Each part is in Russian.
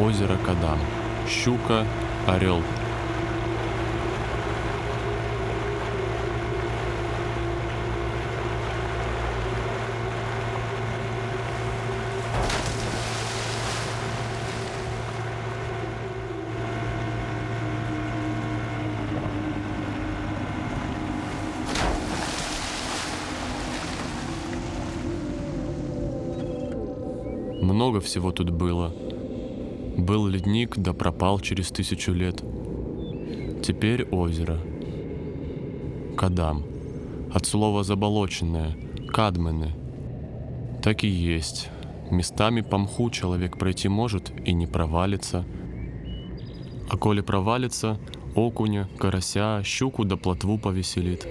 озеро Кадам. Щука, орел. Много всего тут было. Был ледник, да пропал через 1000 лет. Теперь озеро. Кадам. От слова заболоченное. Кадмены. Так и есть. Местами по мху человек пройти может и не провалится. А коли провалится, окуня, карася, щуку да плотву повеселит.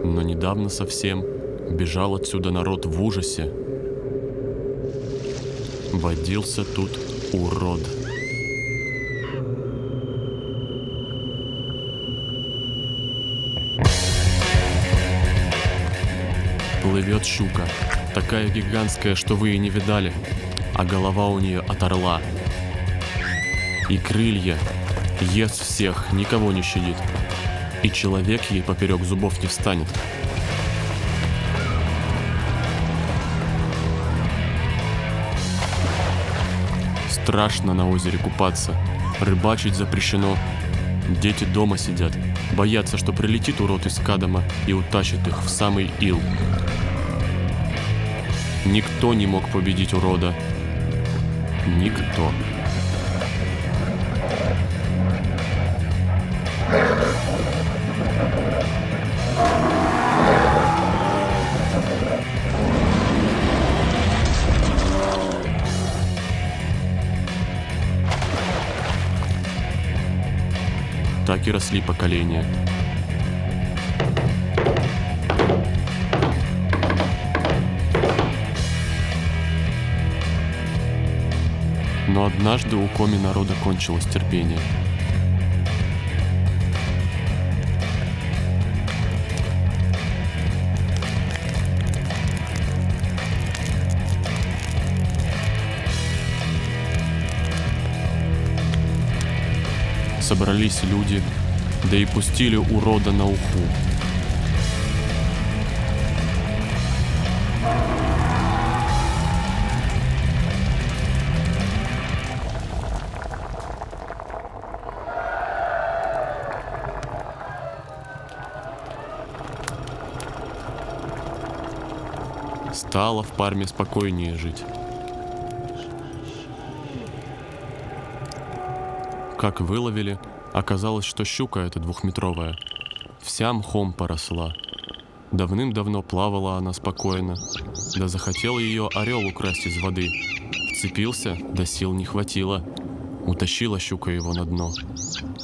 Но недавно совсем бежал отсюда народ в ужасе. Водился тут урод. Плывет щука, такая гигантская, что вы и не видали, а голова у нее от орла. И крылья, ест всех, никого не щадит. И человек ей поперек зубов не встанет. Страшно на озере купаться, рыбачить запрещено. Дети дома сидят, боятся, что прилетит урод из Кадама и утащит их в самый ил. Никто не мог победить урода. Никто. Так и росли поколения. Но однажды у коми народа кончилось терпение. Собрались люди, да и пустили урода на уху. Стало в Парме спокойнее жить. Как выловили, оказалось, что щука эта 2-метровая, вся мхом поросла. Давным-давно плавала она спокойно, да захотел ее орел украсть из воды. Вцепился, да сил не хватило. Утащила щука его на дно.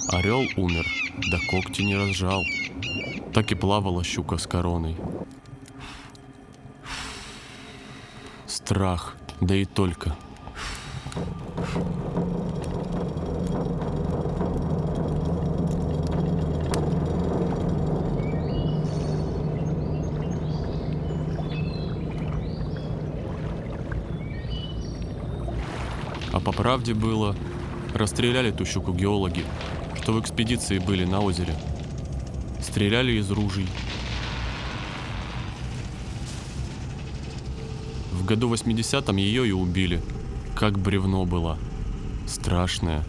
Орел умер, да когти не разжал. Так и плавала щука с короной. Страх, да и только. А по правде было, расстреляли ту щуку геологи, что в экспедиции были на озере. Стреляли из ружей. В году 80-м ее и убили. Как бревно было. Страшное.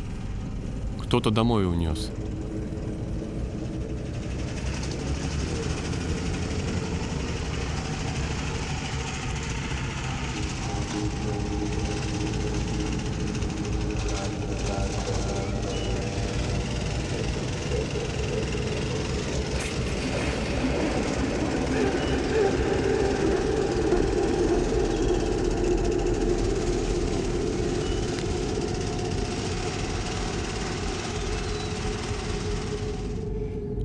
Кто-то домой унес.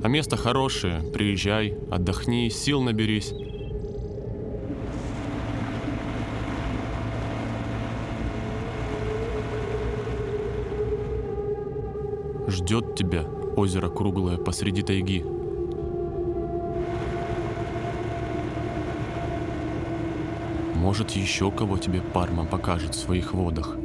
А место хорошее, приезжай, отдохни, сил наберись. Ждет тебя озеро круглое посреди тайги. Может, еще кого тебе Парма покажет в своих водах.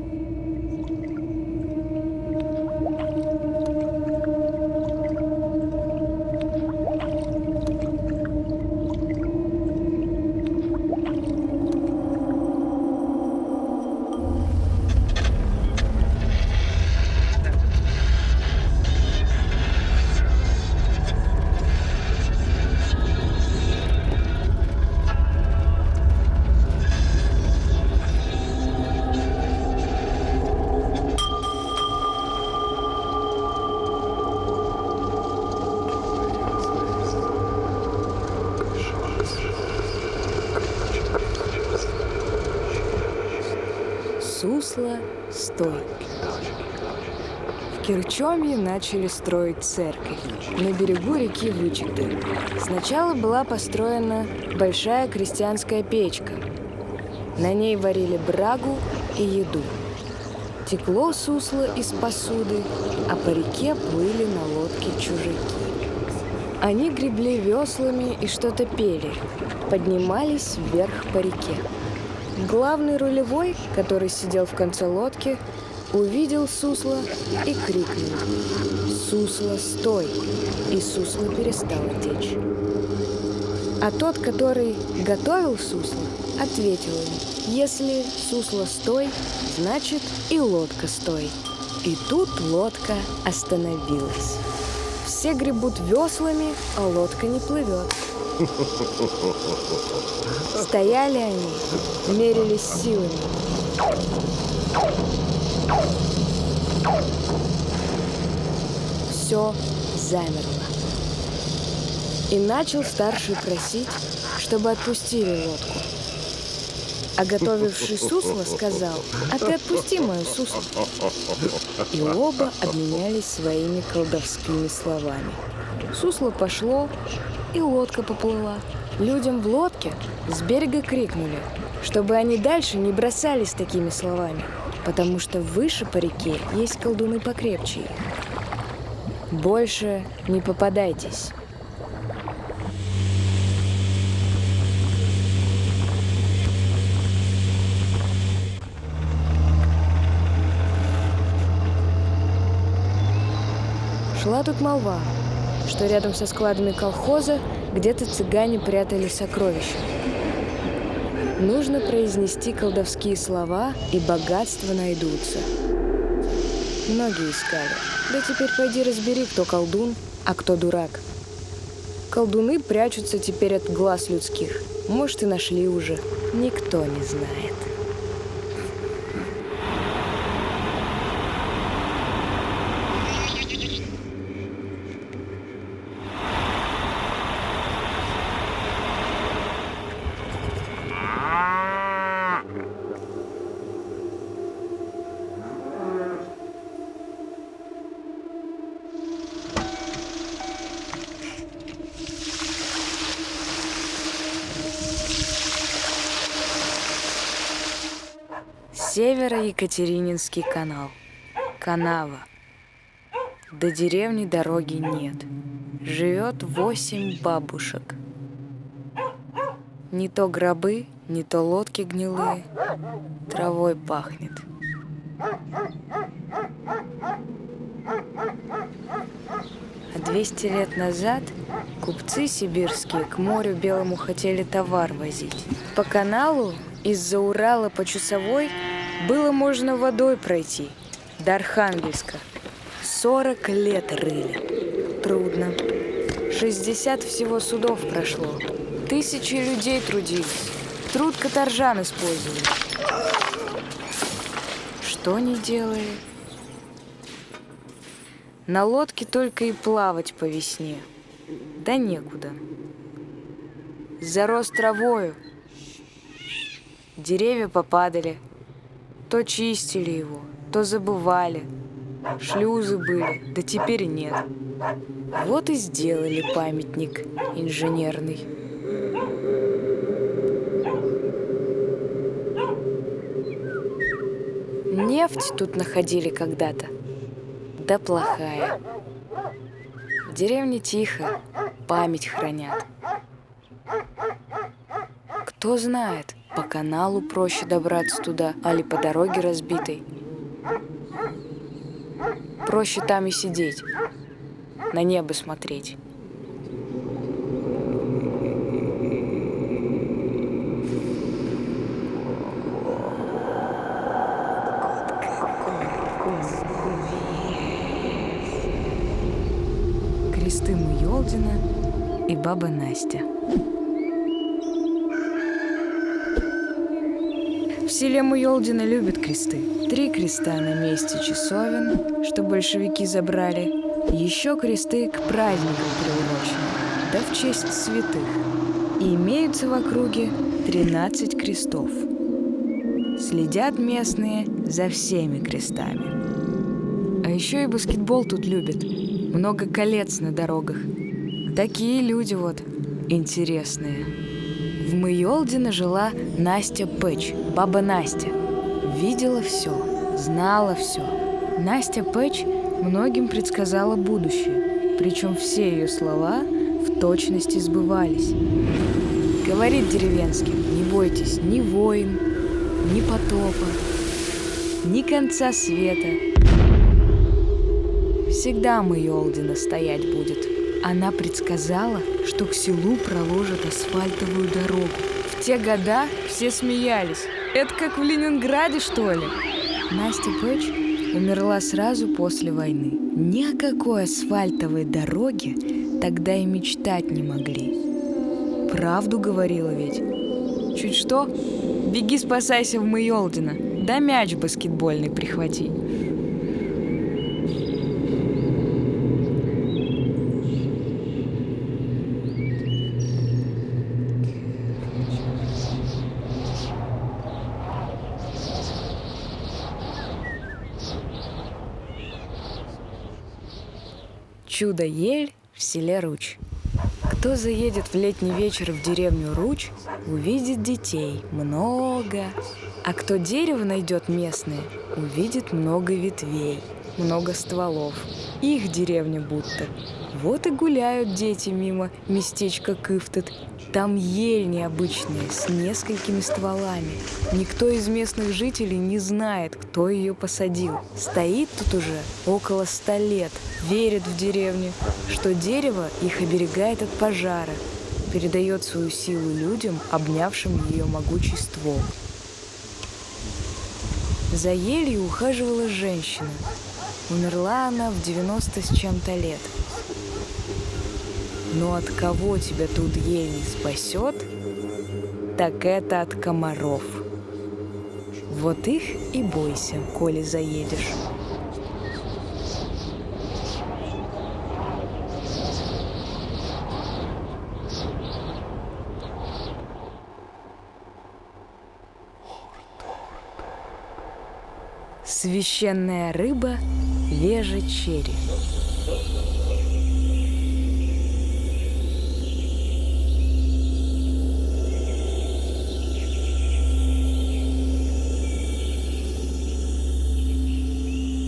Сусло, стой. В Кирчомье начали строить церковь на берегу реки Вычегды. Сначала была построена большая крестьянская печка. На ней варили брагу и еду. Текло сусло из посуды, а по реке плыли на лодке чужаки. Они гребли веслами и что-то пели, поднимались вверх по реке. Главный рулевой, который сидел в конце лодки, увидел сусло и крикнул: «Сусло, стой!» И сусло перестало течь. А тот, который готовил сусло, ответил им: «Если сусло стой, значит и лодка стой». И тут лодка остановилась. Все гребут веслами, а лодка не плывет. Стояли они, мерились силами. Все замерло. И начал старший просить, чтобы отпустили лодку. А готовивший сусло сказал: «А ты отпусти мое сусло». И оба обменялись своими колдовскими словами. Сусло пошло, и лодка поплыла. Людям в лодке с берега крикнули, чтобы они дальше не бросались такими словами, потому что выше по реке есть колдуны покрепче их. Больше не попадайтесь. Шла тут молва, что рядом со складами колхоза где-то цыгане прятали сокровища. Нужно произнести колдовские слова, и богатства найдутся. Многие искали. Да теперь пойди разбери, кто колдун, а кто дурак. Колдуны прячутся теперь от глаз людских. Может, и нашли уже. Никто не знает. Северо-Екатерининский канал. Канава. До деревни дороги нет. Живет 8 бабушек. Не то гробы, не то лодки гнилые. Травой пахнет. А 200 лет назад купцы сибирские к морю белому хотели товар возить. По каналу из-за Урала по Чусовой было можно водой пройти до Архангельска. 40 лет рыли. Трудно. 60 всего судов прошло. Тысячи людей трудились. Труд каторжан использовали. Что не делали? На лодке только и плавать по весне. Да некуда. Зарос травою. Деревья попадали. То чистили его, то забывали. Шлюзы были, да теперь нет. Вот и сделали памятник инженерный. Нефть тут находили когда-то. Да плохая. В деревне тихо, память хранят. Кто знает, по каналу проще добраться туда, али по дороге разбитой. Проще там и сидеть, на небо смотреть. Кресты Муйолдина и баба Настя. В селе Муйолдина любят кресты. 3 креста на месте часовен, что большевики забрали. Еще кресты к праздникам приурочены, да в честь святых. И имеются в округе 13 крестов. Следят местные за всеми крестами. А еще и баскетбол тут любят. Много колец на дорогах. Такие люди вот интересные. В Муйолдино жила Настя Пэч, баба Настя. Видела все, знала все. Настя Пэч многим предсказала будущее, причем все ее слова в точности сбывались. Говорит деревенским: не бойтесь ни войн, ни потопа, ни конца света. Всегда Муйолдино стоять будет. Она предсказала, что к селу проложат асфальтовую дорогу. В те года все смеялись. Это как в Ленинграде, что ли? Настя Пэч умерла сразу после войны. Ни о какой асфальтовой дороге тогда и мечтать не могли. Правду говорила ведь. Чуть что, беги спасайся в Муйолдино, да мяч баскетбольный прихвати. Чудо-ель в селе Руч. Кто заедет в летний вечер в деревню Руч, увидит детей много. А кто дерево найдет местное, увидит много ветвей, много стволов. Их деревня будто. Вот и гуляют дети мимо местечка Кыфтет. Там ель необычная, с несколькими стволами. Никто из местных жителей не знает, кто ее посадил. Стоит тут уже около 100 лет. Верят в деревню, что дерево их оберегает от пожара, передает свою силу людям, обнявшим ее могучий ствол. За елью ухаживала женщина. Умерла она в 90 с чем-то лет. Но от кого тебя тут ель не спасет, так это от комаров. Вот их и бойся, коли заедешь. Священная рыба вежа черри.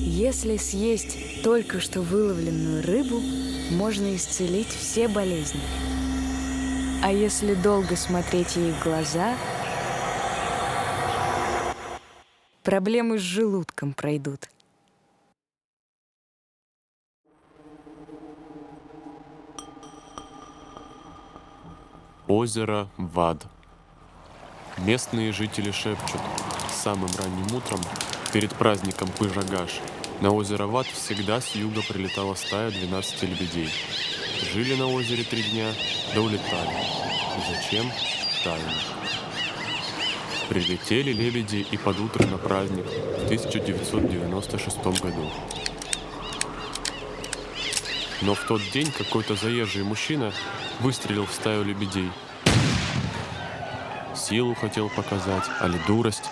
Если съесть только что выловленную рыбу, можно исцелить все болезни. А если долго смотреть ей в глаза, проблемы с желудком пройдут. Озеро Вад. Местные жители шепчут: самым ранним утром, перед праздником Пыжагаш, на озеро Вад всегда с юга прилетала стая 12 лебедей. Жили на озере 3 дня, да улетали. Зачем? Тайна. Прилетели лебеди и под утро на праздник в 1996 году. Но в тот день какой-то заезжий мужчина выстрелил в стаю лебедей. Силу хотел показать, али дурость.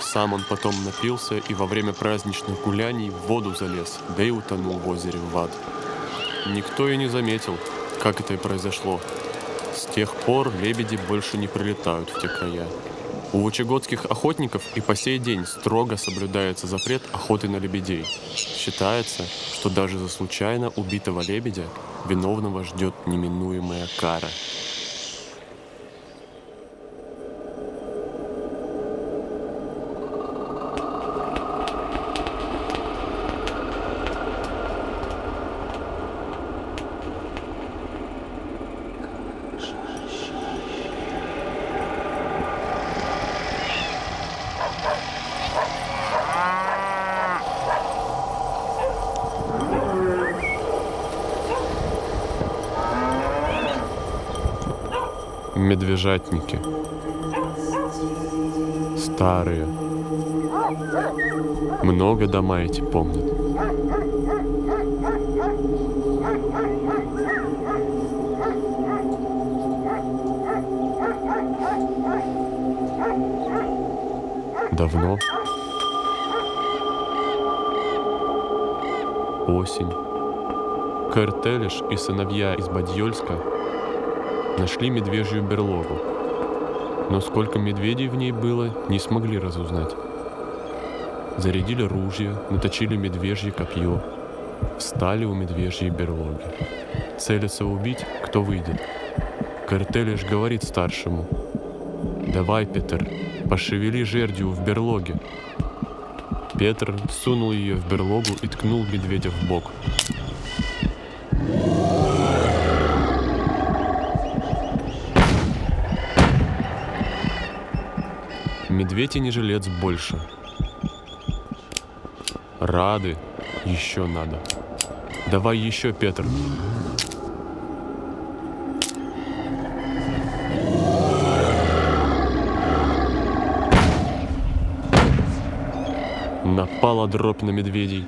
Сам он потом напился и во время праздничных гуляний в воду залез, да и утонул в озере Вад. никто и не заметил, как это и произошло. С тех пор лебеди больше не прилетают в те края. У вычегодских охотников и по сей день строго соблюдается запрет охоты на лебедей. Считается, что даже за случайно убитого лебедя виновного ждет неминуемая кара. Медвежатники. Старые. Много дома эти помнят. Давно. Осень. Кертелиш и сыновья из Бадьёльска нашли медвежью берлогу, но сколько медведей в ней было, не смогли разузнать. Зарядили ружья, наточили медвежье копье, встали у медвежьей берлоги. Целятся убить, кто выйдет. Кертелиш говорит старшему: «Давай, Петр, пошевели жердью в берлоге». Петр сунул ее в берлогу и ткнул медведя в бок. Медведь и не жилец больше. Рады, еще надо. Давай еще, Петр. Напала дробь на медведей,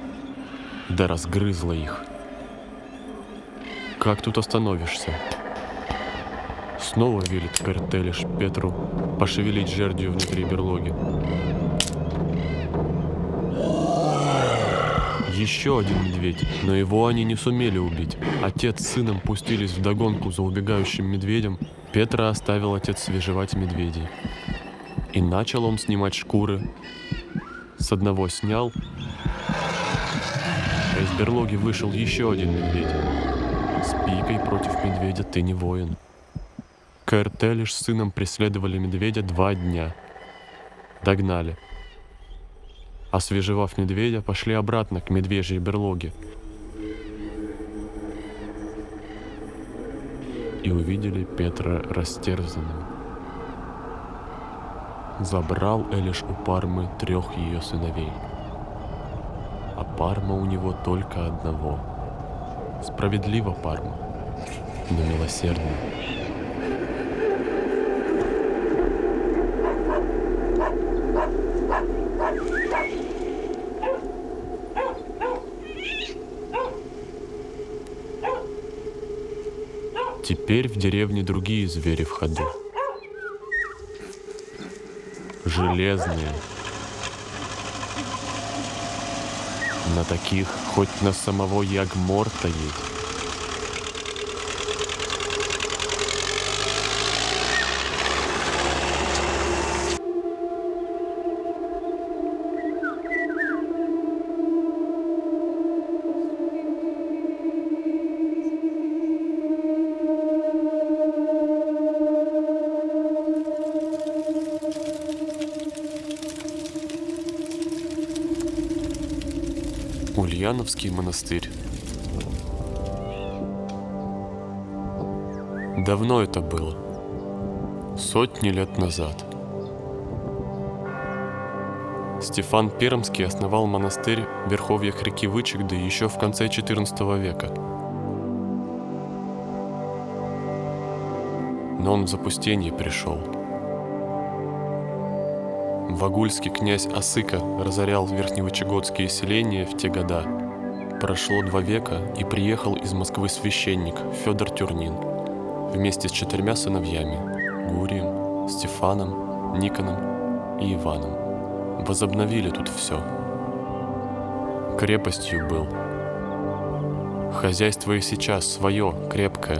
да разгрызла их. Как тут остановишься? Снова велит Кертелиш Петру пошевелить жердью внутри берлоги. Еще один медведь, но его они не сумели убить. Отец с сыном пустились вдогонку за убегающим медведем. Петра оставил отец свежевать медведей. И начал он снимать шкуры. С одного снял, а из берлоги вышел еще один медведь. С пикой против медведя ты не воин. Кертелиш с сыном преследовали медведя 2 дня. Догнали. Освежевав медведя, пошли обратно к медвежьей берлоге. И увидели Петра растерзанным. Забрал Элиш у Пармы 3 ее сыновей. А Парма у него только одного. Справедлива Парма, но милосердна. Теперь в деревне другие звери в ходу. Железные. На таких хоть на самого Ягморта едь. Ульяновский монастырь. Давно это было. 100 лет назад. Стефан Пермский основал монастырь в верховьях реки Вычегды еще в конце XIV века. Но он в запустение пришел. Вагульский князь Осыка разорял верхневычегодские селения в те года. Прошло 2 века, и приехал из Москвы священник Федор Тюрнин вместе с 4 сыновьями – Гурием, Стефаном, Никоном и Иваном. Возобновили тут все. Крепостью был. Хозяйство и сейчас свое, крепкое.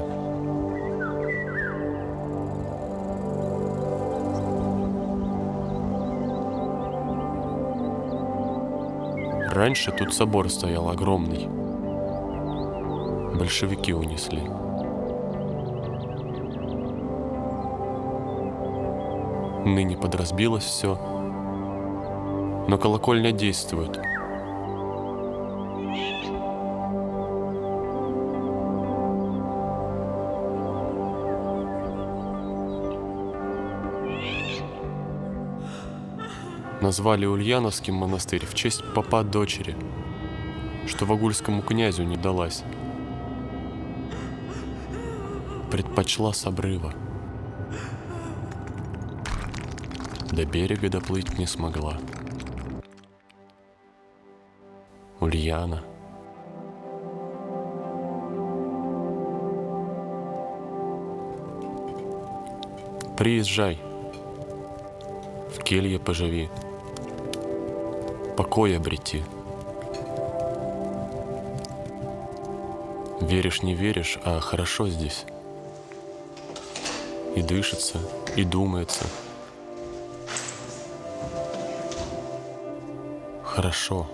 Раньше тут собор стоял огромный. Большевики унесли. Ныне подразбилось все, но колокольня действует. Назвали Ульяновским монастырь в честь попа дочери, что вагульскому князю не далась. Предпочла с обрыва. До берега доплыть не смогла. Ульяна. Приезжай, в келье поживи, покой обрети. Веришь, не веришь, а хорошо здесь. И дышится, и думается. Хорошо.